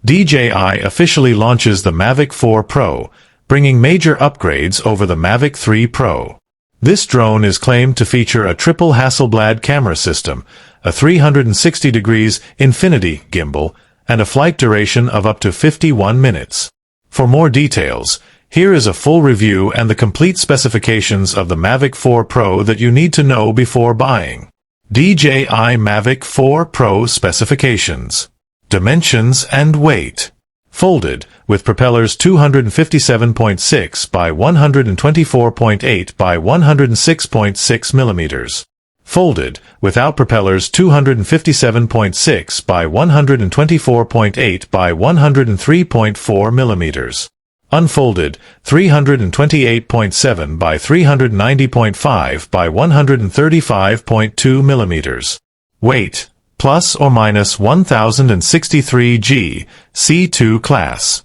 DJI officially launches the Mavic 4 Pro, bringing major upgrades over the Mavic 3 Pro. This drone is claimed to feature a triple Hasselblad camera system, a 360 degrees Infinity Gimbal, and a flight duration of up to 51 minutes. For more details, here is a full review and the complete specifications of the Mavic 4 Pro that you need to know before buying. DJI Mavic 4 Pro specifications. Dimensions and weight. Folded, with propellers 257.6 by 124.8 by 106.6 millimeters. Folded, without propellers 257.6 by 124.8 by 103.4 millimeters. Unfolded, 328.7 by 390.5 by 135.2 millimeters. Weight, plus or minus 1063 g, C2 class.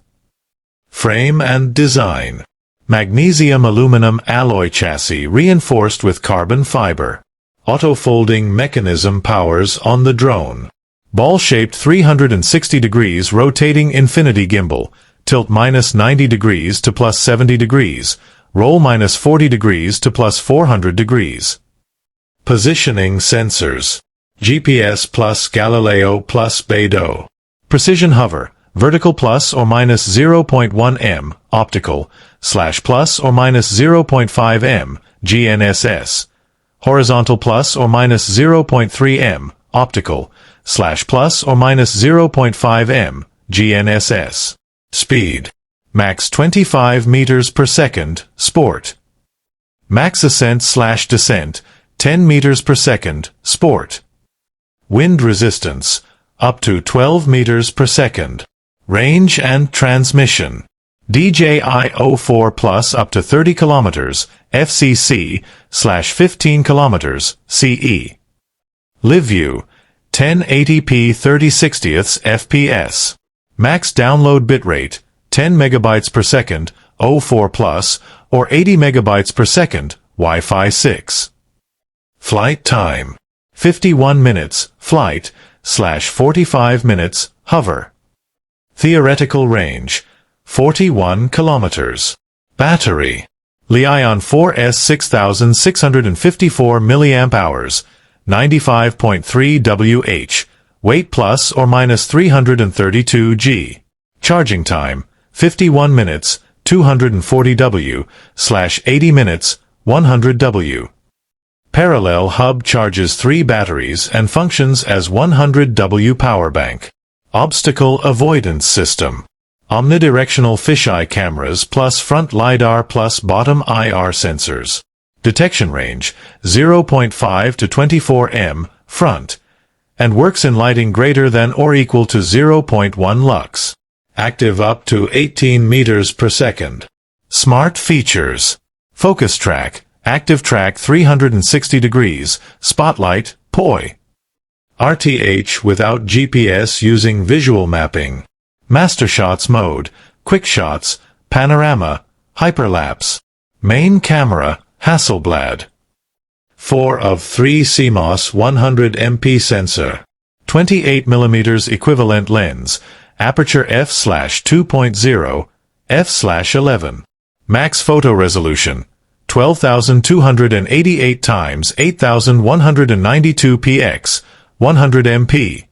Frame and design. Magnesium-aluminum alloy chassis reinforced with carbon fiber. Auto-folding mechanism powers on the drone. Ball-shaped 360 degrees rotating Infinity Gimbal. Tilt minus 90 degrees to plus 70 degrees. Roll minus 40 degrees to plus 400 degrees. Positioning sensors. GPS plus Galileo plus BeiDou. Precision hover. Vertical plus or minus 0.1 m. Optical. / plus or minus 0.5 m. GNSS. Horizontal plus or minus 0.3 m. Optical. / plus or minus 0.5 m. GNSS. Speed. Max 25 meters per second, sport. Max ascent / descent, 10 meters per second, sport. Wind resistance, up to 12 meters per second. Range and transmission. DJI O4 Plus up to 30 kilometers, FCC / 15 kilometers, CE. Live view, 1080p 30/60 FPS. Max download bitrate, 10 megabytes per second, O4 Plus, or 80 megabytes per second, Wi-Fi 6. Flight time. 51 minutes, flight, / 45 minutes, hover. Theoretical range, 41 kilometers. Battery. Li-ion 4S 6654 mAh, 95.3 Wh. Weight plus or minus 332 g. Charging time, 51 minutes, 240 W, / 80 minutes, 100 W. Parallel hub charges 3 batteries and functions as 100 W power bank. Obstacle avoidance system. Omnidirectional fisheye cameras plus front LiDAR plus bottom IR sensors. Detection range, 0.5 to 24 m, front, and works in lighting greater than or equal to 0.1 lux. Active up to 18 meters per second. Smart features. Focus track, active track 360 degrees, spotlight, POI. RTH without GPS using visual mapping. Master shots mode, quick shots, panorama, hyperlapse. Main camera, Hasselblad. 4 of 3 CMOS 100 MP sensor. 28 mm equivalent lens. Aperture f/2.0, f/11. Max photo resolution, 12,288 x 8,192 px, 100 MP.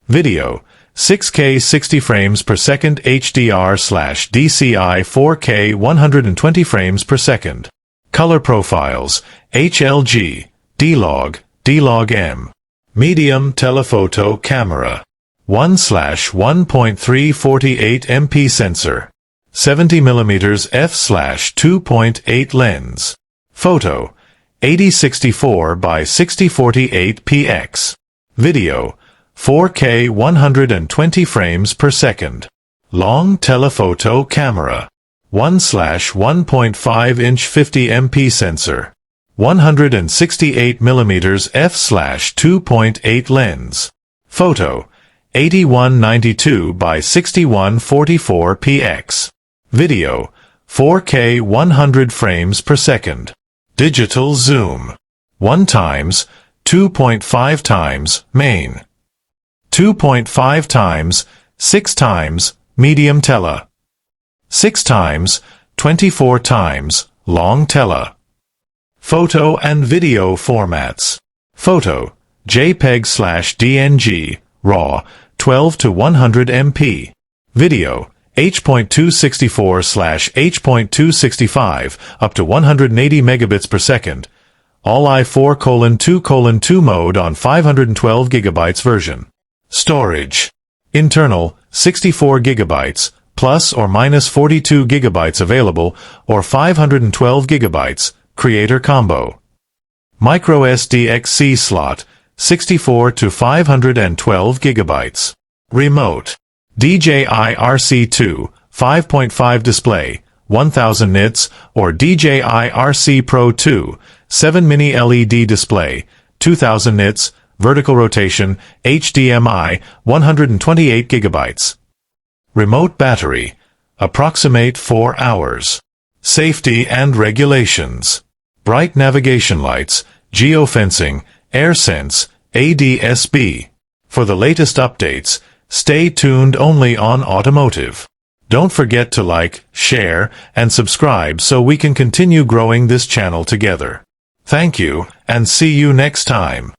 Video, 6K 60 frames per second HDR/DCI 4K 120 frames per second. Color profiles, HLG, D-Log, D-Log-M. Medium telephoto camera. 1/1.348 MP sensor. 70 mm f/2.8 lens. Photo, 8064 by 6048 px. Video, 4K 120 frames per second. Long telephoto camera. 1/1.5 inch 50 MP sensor. 168 mm f/2.8 lens. Photo, 8192 by 6144 px. Video, 4K 100 frames per second. Digital zoom. 1 times, 2.5 times, main. 2.5 times, 6 times, medium tele. 6 times, 24 times, long tele. Photo and video formats. Photo, JPEG/DNG, RAW, 12 to 100 MP. Video, H.264/H.265, up to 180 megabits per second. All I4:2:2 mode on 512 gigabytes version. Storage. Internal, 64 gigabytes, plus or minus 42 gigabytes available, or 512 gigabytes, creator combo. Micro SD/XC slot, 64 to 512 gigabytes. Remote. DJI RC2, 5.5 display, 1000 nits, or DJI RC Pro 2, 7 mini LED display, 2000 nits, vertical rotation, HDMI, 128 gigabytes. Remote battery. Approximate 4 hours. Safety and regulations. Bright navigation lights, geofencing, AirSense, ADS-B. For the latest updates, stay tuned only on Automotive. Don't forget to like, share, and subscribe so we can continue growing this channel together. Thank you, and see you next time.